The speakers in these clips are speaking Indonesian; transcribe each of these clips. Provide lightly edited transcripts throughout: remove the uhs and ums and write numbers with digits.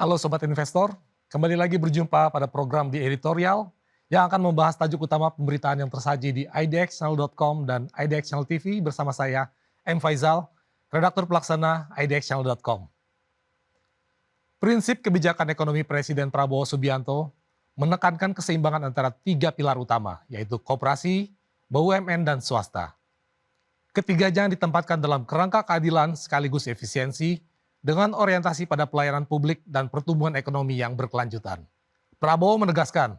Halo Sobat Investor, kembali lagi berjumpa pada program di Editorial yang akan membahas tajuk utama pemberitaan yang tersaji di idxchannel.com dan IDX Channel TV bersama saya, M. Faizal, redaktur pelaksana idxchannel.com. Prinsip kebijakan ekonomi Presiden Prabowo Subianto menekankan keseimbangan antara tiga pilar utama, yaitu koperasi, BUMN, dan swasta. Ketiganya ditempatkan dalam kerangka keadilan sekaligus efisiensi dengan orientasi pada pelayanan publik dan pertumbuhan ekonomi yang berkelanjutan. Prabowo menegaskan,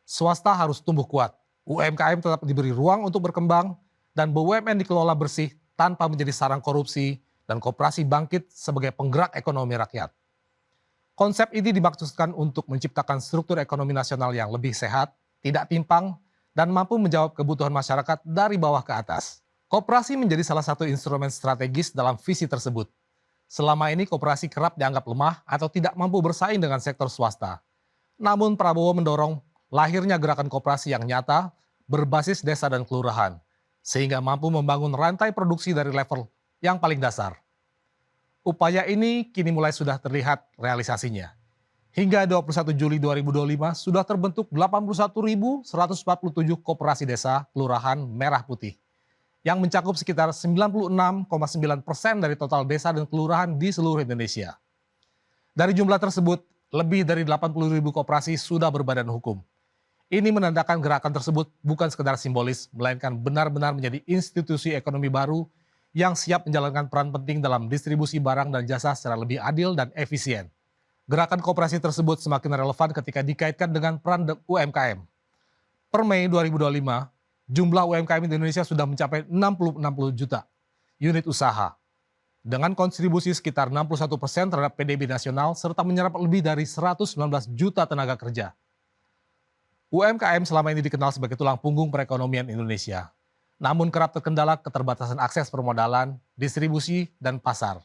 swasta harus tumbuh kuat, UMKM tetap diberi ruang untuk berkembang, dan BUMN dikelola bersih tanpa menjadi sarang korupsi, dan koperasi bangkit sebagai penggerak ekonomi rakyat. Konsep ini dimaksudkan untuk menciptakan struktur ekonomi nasional yang lebih sehat, tidak timpang, dan mampu menjawab kebutuhan masyarakat dari bawah ke atas. Koperasi menjadi salah satu instrumen strategis dalam visi tersebut. Selama ini koperasi kerap dianggap lemah atau tidak mampu bersaing dengan sektor swasta. Namun Prabowo mendorong lahirnya gerakan koperasi yang nyata, berbasis desa dan kelurahan, sehingga mampu membangun rantai produksi dari level yang paling dasar. Upaya ini kini mulai sudah terlihat realisasinya. Hingga 21 Juli 2025 sudah terbentuk 81.147 koperasi desa kelurahan merah putih, yang mencakup sekitar 96,9% dari total desa dan kelurahan di seluruh Indonesia. Dari jumlah tersebut, lebih dari 80.000 koperasi sudah berbadan hukum. Ini menandakan gerakan tersebut bukan sekedar simbolis, melainkan benar-benar menjadi institusi ekonomi baru yang siap menjalankan peran penting dalam distribusi barang dan jasa secara lebih adil dan efisien. Gerakan koperasi tersebut semakin relevan ketika dikaitkan dengan peran UMKM. Per Mei 2025, jumlah UMKM Indonesia sudah mencapai 60 juta unit usaha, dengan kontribusi sekitar 61% terhadap PDB nasional serta menyerap lebih dari 119 juta tenaga kerja. UMKM selama ini dikenal sebagai tulang punggung perekonomian Indonesia, namun kerap terkendala keterbatasan akses permodalan, distribusi, dan pasar.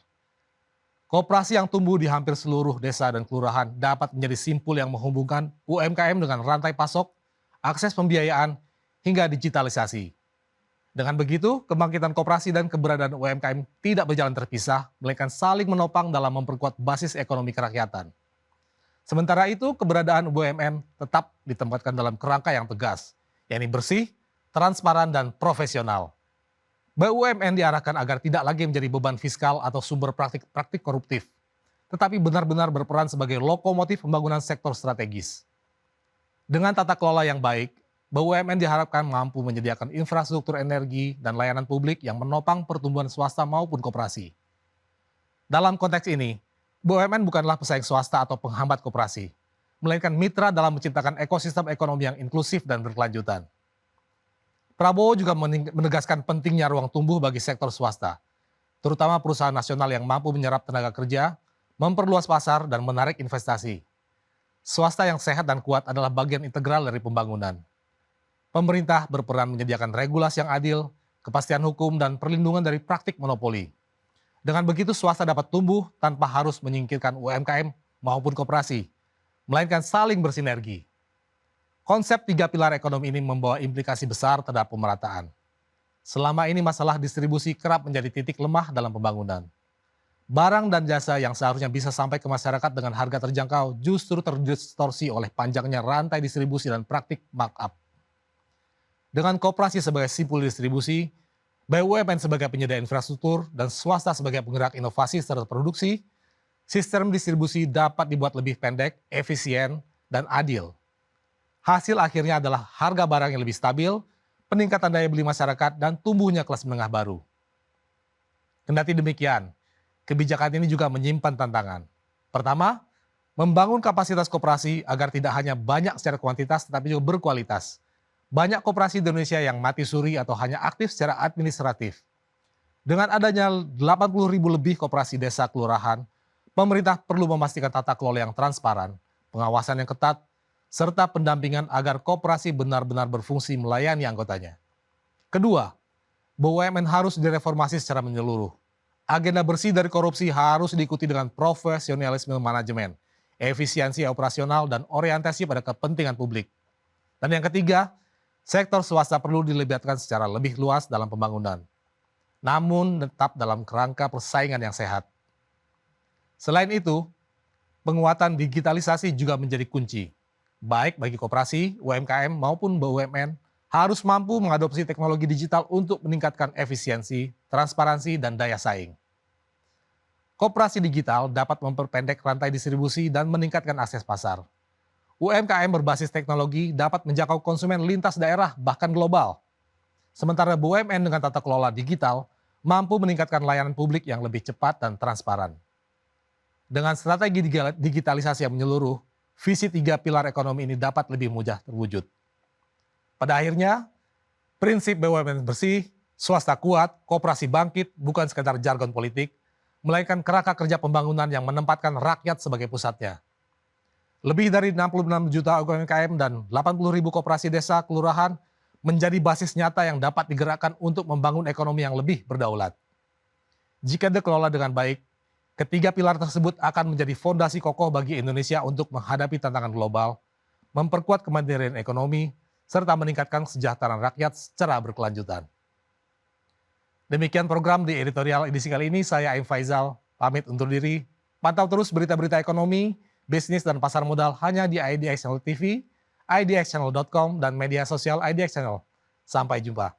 Koperasi yang tumbuh di hampir seluruh desa dan kelurahan dapat menjadi simpul yang menghubungkan UMKM dengan rantai pasok, akses pembiayaan, hingga digitalisasi. Dengan begitu, kebangkitan koperasi dan keberadaan UMKM tidak berjalan terpisah, melainkan saling menopang dalam memperkuat basis ekonomi kerakyatan. Sementara itu, keberadaan BUMN tetap ditempatkan dalam kerangka yang tegas, yakni bersih, transparan, dan profesional. BUMN diarahkan agar tidak lagi menjadi beban fiskal atau sumber praktik koruptif, tetapi benar-benar berperan sebagai lokomotif pembangunan sektor strategis. Dengan tata kelola yang baik, BUMN diharapkan mampu menyediakan infrastruktur energi dan layanan publik yang menopang pertumbuhan swasta maupun koperasi. Dalam konteks ini, BUMN bukanlah pesaing swasta atau penghambat koperasi, melainkan mitra dalam menciptakan ekosistem ekonomi yang inklusif dan berkelanjutan. Prabowo juga menegaskan pentingnya ruang tumbuh bagi sektor swasta, terutama perusahaan nasional yang mampu menyerap tenaga kerja, memperluas pasar, dan menarik investasi. Swasta yang sehat dan kuat adalah bagian integral dari pembangunan. Pemerintah berperan menyediakan regulasi yang adil, kepastian hukum, dan perlindungan dari praktik monopoli. Dengan begitu swasta dapat tumbuh tanpa harus menyingkirkan UMKM maupun koperasi, melainkan saling bersinergi. Konsep tiga pilar ekonomi ini membawa implikasi besar terhadap pemerataan. Selama ini masalah distribusi kerap menjadi titik lemah dalam pembangunan. Barang dan jasa yang seharusnya bisa sampai ke masyarakat dengan harga terjangkau justru terdistorsi oleh panjangnya rantai distribusi dan praktik markup. Dengan koperasi sebagai simpul distribusi, BUMN sebagai penyedia infrastruktur, dan swasta sebagai penggerak inovasi serta produksi, sistem distribusi dapat dibuat lebih pendek, efisien, dan adil. Hasil akhirnya adalah harga barang yang lebih stabil, peningkatan daya beli masyarakat, dan tumbuhnya kelas menengah baru. Kendati demikian, kebijakan ini juga menyimpan tantangan. Pertama, membangun kapasitas koperasi agar tidak hanya banyak secara kuantitas tetapi juga berkualitas. Banyak koperasi di Indonesia yang mati suri atau hanya aktif secara administratif. Dengan adanya 80.000 lebih koperasi desa kelurahan, pemerintah perlu memastikan tata kelola yang transparan, pengawasan yang ketat, serta pendampingan agar koperasi benar-benar berfungsi melayani anggotanya. Kedua, BUMN harus direformasi secara menyeluruh. Agenda bersih dari korupsi harus diikuti dengan profesionalisme manajemen, efisiensi operasional, dan orientasi pada kepentingan publik. Dan yang ketiga, sektor swasta perlu dilibatkan secara lebih luas dalam pembangunan, namun tetap dalam kerangka persaingan yang sehat. Selain itu, Penguatan digitalisasi juga menjadi kunci. Baik bagi koperasi, UMKM maupun BUMN harus mampu mengadopsi teknologi digital untuk meningkatkan efisiensi, transparansi, dan daya saing. Koperasi digital dapat memperpendek rantai distribusi dan meningkatkan akses pasar. UMKM berbasis teknologi dapat menjangkau konsumen lintas daerah bahkan global. Sementara BUMN dengan tata kelola digital mampu meningkatkan layanan publik yang lebih cepat dan transparan. Dengan strategi digitalisasi yang menyeluruh, visi 3 pilar ekonomi ini dapat lebih mudah terwujud. Pada akhirnya, prinsip BUMN bersih, swasta kuat, koperasi bangkit bukan sekadar jargon politik, melainkan kerangka kerja pembangunan yang menempatkan rakyat sebagai pusatnya. Lebih dari 66 juta UMKM dan 80.000 koperasi desa kelurahan menjadi basis nyata yang dapat digerakkan untuk membangun ekonomi yang lebih berdaulat. Jika dikelola dengan baik, ketiga pilar tersebut akan menjadi fondasi kokoh bagi Indonesia untuk menghadapi tantangan global, memperkuat kemandirian ekonomi, serta meningkatkan kesejahteraan rakyat secara berkelanjutan. Demikian program di editorial edisi kali ini, saya Aim Faizal, pamit undur diri. Pantau terus berita-berita ekonomi, bisnis, dan pasar modal hanya di IDX Channel TV, idxchannel.com, dan media sosial IDX Channel. Sampai jumpa.